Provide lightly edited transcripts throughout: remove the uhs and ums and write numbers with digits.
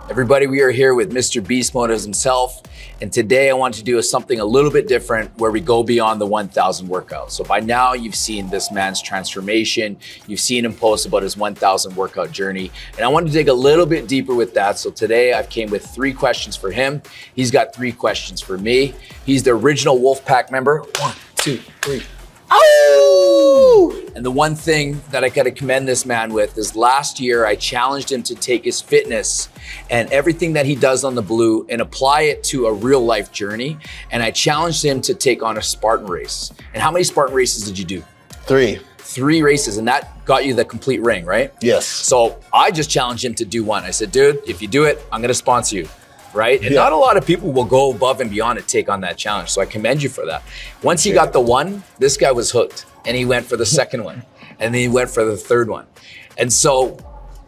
Everybody, we are here with Mr. Beast Mode himself, and today I want to do something a little bit different where we go beyond the 1,000 workouts. So by now you've seen this man's transformation, you've seen him post about his 1,000 workout journey, and I want to dig a little bit deeper with that. So today I've came with 3 questions for him. He's got 3 questions for me. He's the original Wolfpack member. 1, 2, 3. Oh! And the one thing that I gotta commend this man with is last year I challenged him to take his fitness and everything that he does on the blue and apply it to a real life journey. And I challenged him to take on a Spartan race. And how many Spartan races did you do? 3. 3 races, and that got you the complete ring, right? Yes. So I just challenged him to do 1. I said, dude, if you do it, I'm gonna sponsor you. Right? And not a lot of people will go above and beyond to take on that challenge. So I commend you for that. Once he got the 1, this guy was hooked and he went for the second one and then he went for the third one. And so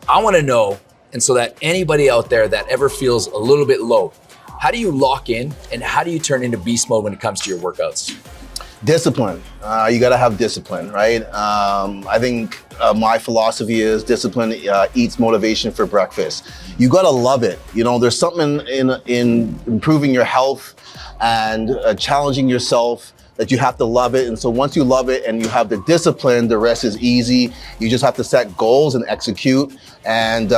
I want to know, and so that anybody out there that ever feels a little bit low, how do you lock in and how do you turn into beast mode when it comes to your workouts? Discipline. You got to have discipline, right? I think my philosophy is discipline eats motivation for breakfast. You got to love it. You know, there's something in improving your health and challenging yourself that you have to love it. And so once you love it and you have the discipline, the rest is easy. You just have to set goals and execute and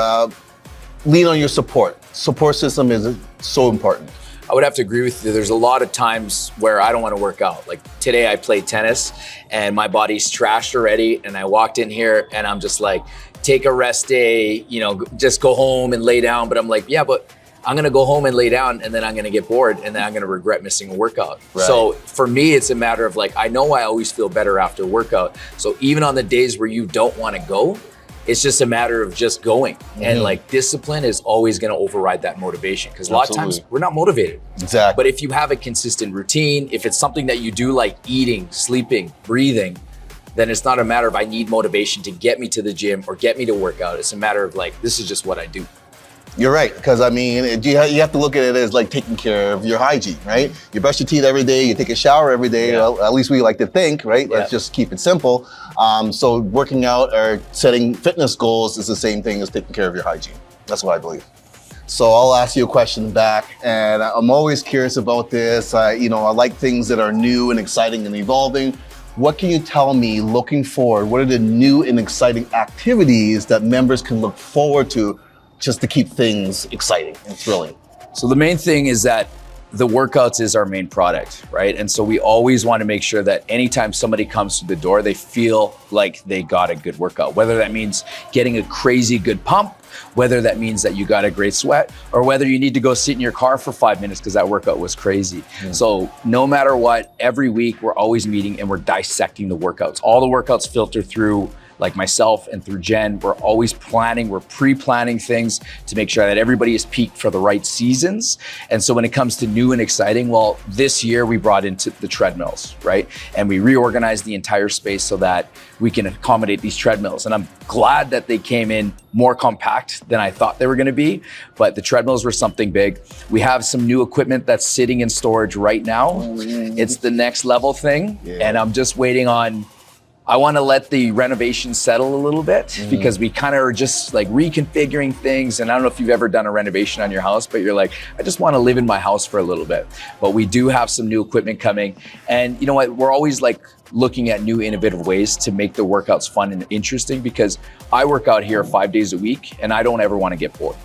lean on your support. Support system is so important. I would have to agree with you. There's a lot of times where I don't want to work out. Like today I played tennis and my body's trashed already. And I walked in here and I'm just like, take a rest day, you know, just go home and lay down. But I'm like, yeah, but I'm going to go home and lay down and then I'm going to get bored and then I'm going to regret missing a workout. Right. So for me, it's a matter of like, I know I always feel better after a workout. So even on the days where you don't want to go, it's just a matter of just going. And like discipline is always gonna override that motivation because a lot of times we're not motivated. Exactly. But if you have a consistent routine, if it's something that you do like eating, sleeping, breathing, then it's not a matter of I need motivation to get me to the gym or get me to work out. It's a matter of like, this is just what I do. You're right, because I mean, you have to look at it as like taking care of your hygiene, right? You brush your teeth every day, you take a shower every day, well, at least we like to think, right? Let's just keep it simple. So working out or setting fitness goals is the same thing as taking care of your hygiene. That's what I believe. So I'll ask you a question back, and I'm always curious about this. I like things that are new and exciting and evolving. What can you tell me looking forward? What are the new and exciting activities that members can look forward to just to keep things exciting and thrilling? So the main thing is that the workouts is our main product, right? And so we always want to make sure that anytime somebody comes to the door, they feel like they got a good workout, whether that means getting a crazy good pump, whether that means that you got a great sweat, or whether you need to go sit in your car for 5 minutes because that workout was crazy. So no matter what, every week we're always meeting and we're dissecting the workouts. All the workouts filter through like myself and through Jen. We're always planning, we're pre-planning things to make sure that everybody is peaked for the right seasons. And so when it comes to new and exciting, well, this year we brought into the treadmills, right? And we reorganized the entire space so that we can accommodate these treadmills. And I'm glad that they came in more compact than I thought they were gonna be, but the treadmills were something big. We have some new equipment that's sitting in storage right now. It's the next level thing. And I'm just waiting on, I want to let the renovation settle a little bit because we kind of are just like reconfiguring things. And I don't know if you've ever done a renovation on your house, but you're like, I just want to live in my house for a little bit. But we do have some new equipment coming. And you know what? We're always like looking at new innovative ways to make the workouts fun and interesting because I work out here 5 days a week and I don't ever want to get bored,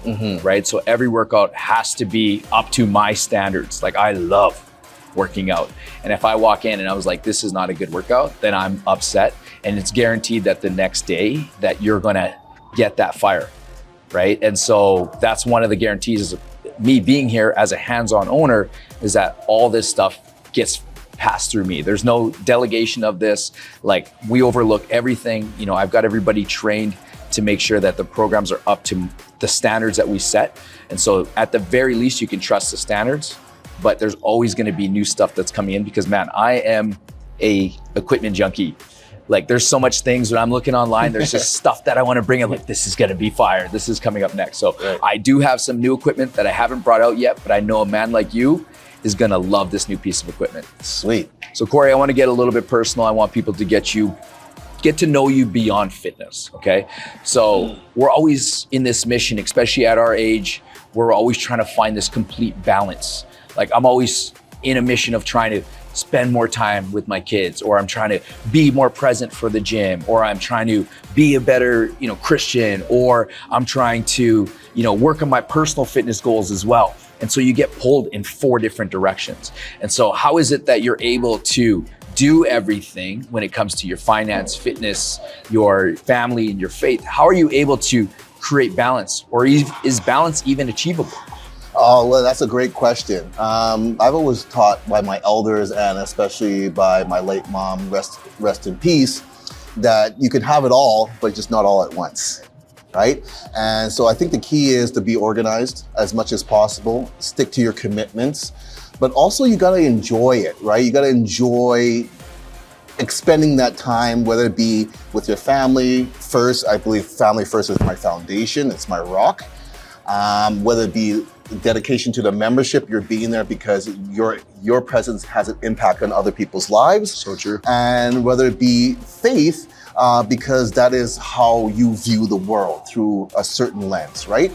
right? So every workout has to be up to my standards. Like I love working out. And if I walk in and I was like, this is not a good workout, then I'm upset. And it's guaranteed that the next day that you're gonna get that fire, right? And so that's one of the guarantees of me being here as a hands-on owner is that all this stuff gets passed through me. There's no delegation of this. Like we overlook everything. You know, I've got everybody trained to make sure that the programs are up to the standards that we set. And so at the very least, you can trust the standards. But there's always gonna be new stuff that's coming in because man, I am a equipment junkie. Like there's so much things when I'm looking online, there's just stuff that I wanna bring in, like this is gonna be fire, this is coming up next. So I do have some new equipment that I haven't brought out yet, but I know a man like you is gonna love this new piece of equipment. Sweet. So Corey, I wanna get a little bit personal. I want people to get to know you beyond fitness, okay? So we're always in this mission, especially at our age, we're always trying to find this complete balance. Like I'm always in a mission of trying to spend more time with my kids, or I'm trying to be more present for the gym, or I'm trying to be a better, Christian, or I'm trying to, work on my personal fitness goals as well. And so you get pulled in 4 different directions. And so how is it that you're able to do everything when it comes to your finance, fitness, your family, and your faith? How are you able to create balance, or is balance even achievable? Oh, well, that's a great question. I've always taught by my elders, and especially by my late mom, rest in peace, that you can have it all, but just not all at once, right? And so I think the key is to be organized as much as possible, stick to your commitments, but also you gotta enjoy it, right? You gotta enjoy expending that time, whether it be with your family first. I believe family first is my foundation, it's my rock. Whether it be dedication to the membership, you're being there because your presence has an impact on other people's lives. So true. And whether it be faith, because that is how you view the world, through a certain lens, right?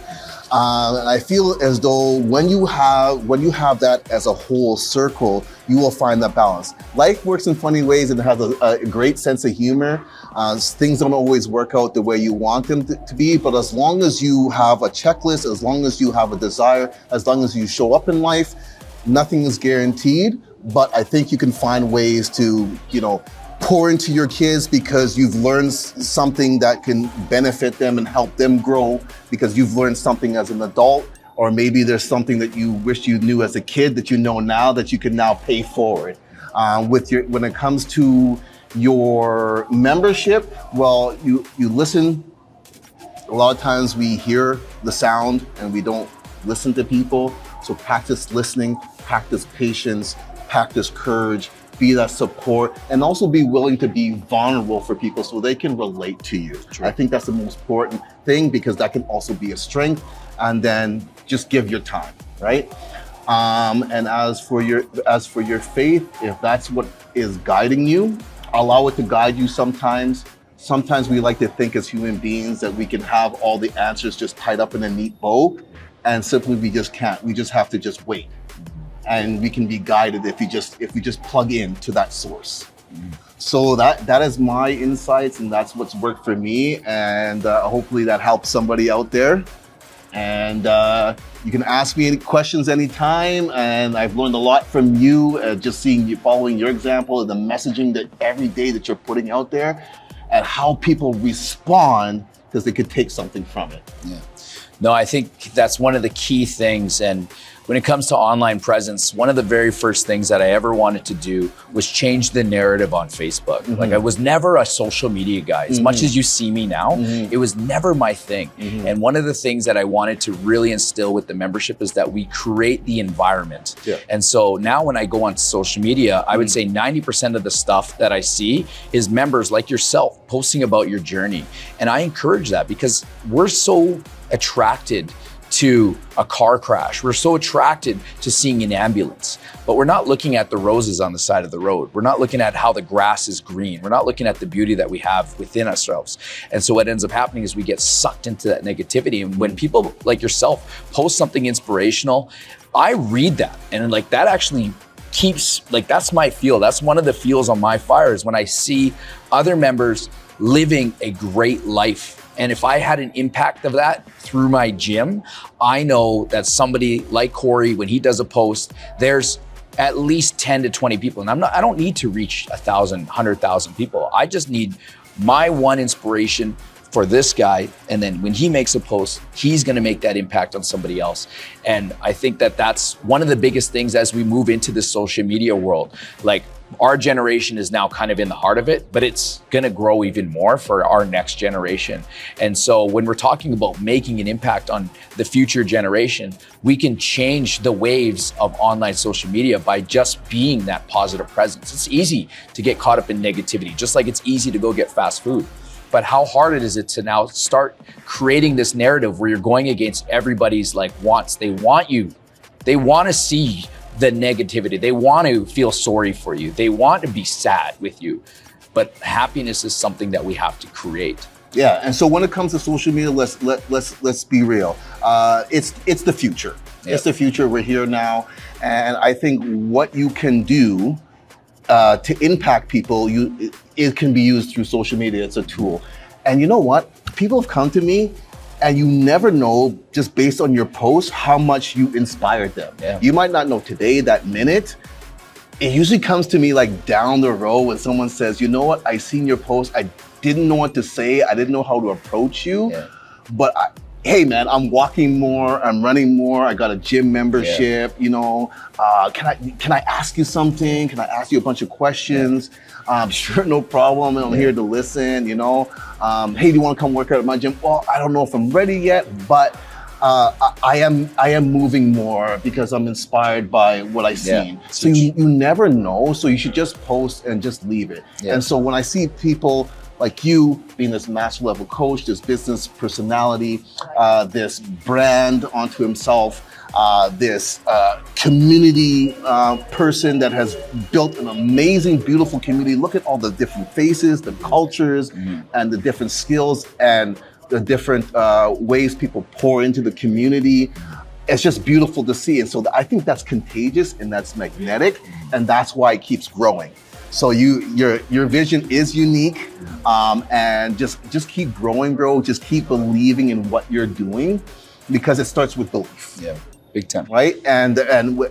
And I feel as though when you have that as a whole circle, you will find that balance. Life works in funny ways and has a great sense of humor. Things don't always work out the way you want them to be, but as long as you have a checklist, as long as you have a desire, as long as you show up in life, nothing is guaranteed. But I think you can find ways to, pour into your kids because you've learned something that can benefit them and help them grow because you've learned something as an adult, or maybe there's something that you wish you knew as a kid that you know now that you can now pay forward. When it comes to your membership, well, you listen. A lot of times we hear the sound and we don't listen to people. So practice listening, practice patience, practice courage, be that support, and also be willing to be vulnerable for people so they can relate to you. Sure. I think that's the most important thing, because that can also be a strength. And then just give your time, right? And as for your faith, if that's what is guiding you, allow it to guide you sometimes. Sometimes we like to think as human beings that we can have all the answers just tied up in a neat bow, and simply we just can't. We just have to just wait. And we can be guided if we just plug in to that source. So that is my insights, and that's what's worked for me. And hopefully that helps somebody out there. And you can ask me any questions anytime. And I've learned a lot from you, just seeing you, following your example, the messaging that every day that you're putting out there, and how people respond because they could take something from it. Yeah. No, I think that's one of the key things. And when it comes to online presence, one of the very first things that I ever wanted to do was change the narrative on Facebook. Mm-hmm. Like I was never a social media guy. As much as you see me now, it was never my thing. And one of the things that I wanted to really instill with the membership is that we create the environment. Yeah. And so now when I go on social media, I would say 90% of the stuff that I see is members like yourself posting about your journey. And I encourage that because we're so attracted to a car crash. We're so attracted to seeing an ambulance, but we're not looking at the roses on the side of the road. We're not looking at how the grass is green. We're not looking at the beauty that we have within ourselves. And so what ends up happening is we get sucked into that negativity. And when people like yourself post something inspirational, I read that, and like that actually keeps, like that's my fuel. That's one of the fuels on my fire, is when I see other members living a great life. And if I had an impact of that through my gym, I know that somebody like Corey, when he does a post, there's at least 10 to 20 people. And I don't need to reach 1,000, 100,000 people. I just need my one inspiration for this guy. And then when he makes a post, he's gonna make that impact on somebody else. And I think that that's one of the biggest things as we move into the social media world. Like, our generation is now kind of in the heart of it, but it's gonna grow even more for our next generation. And so when we're talking about making an impact on the future generation, we can change the waves of online social media by just being that positive presence. It's easy to get caught up in negativity, just like it's easy to go get fast food. But how hard is it to now start creating this narrative where you're going against everybody's like wants? They want to see the negativity. They want to feel sorry for you. They want to be sad with you. But happiness is something that we have to create. Yeah, and so when it comes to social media, let's be real. It's the future. Yep. It's the future. We're here now, and I think what you can do to impact people, it can be used through social media. It's a tool, and you know what? People have come to me, and you never know just based on your post how much you inspired them. Yeah. You might not know today, that minute. It usually comes to me like down the road when someone says, you know what, I seen your post, I didn't know what to say, I didn't know how to approach you, Yeah. but hey man, I'm walking more, I'm running more, I got a gym membership, you know, can I ask you something? Can I ask you a bunch of questions? Sure, no problem, I'm here to listen, you know. Hey, do you want to come work out at my gym? Well, I don't know if I'm ready yet, but I am moving more because I'm inspired by what I seen. So you never know. So you should just post and just leave it. Yeah. And so when I see people like you being this master level coach, this business personality, this brand onto himself, this community person that has built an amazing, beautiful community. Look at all the different faces, the cultures, and the different skills and the different ways people pour into the community. It's just beautiful to see. And so I think that's contagious and that's magnetic, and that's why it keeps growing. So your vision is unique, and just keep growing, bro. Just keep believing in what you're doing, because it starts with belief. Yeah, big time. Right? And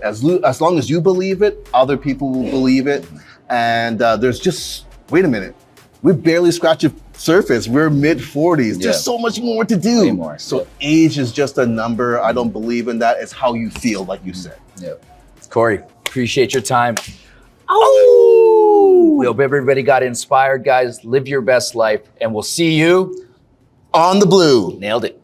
as long as you believe it, other people will believe it. And there's just, wait a minute, we barely scratched the surface. We're mid-40s. There's so much more to do. Way more. So age is just a number. I don't believe in that. It's how you feel, like you said. Yeah. Corey, appreciate your time. Oh! We hope everybody got inspired, guys. Live your best life, and we'll see you On the blue. Nailed it.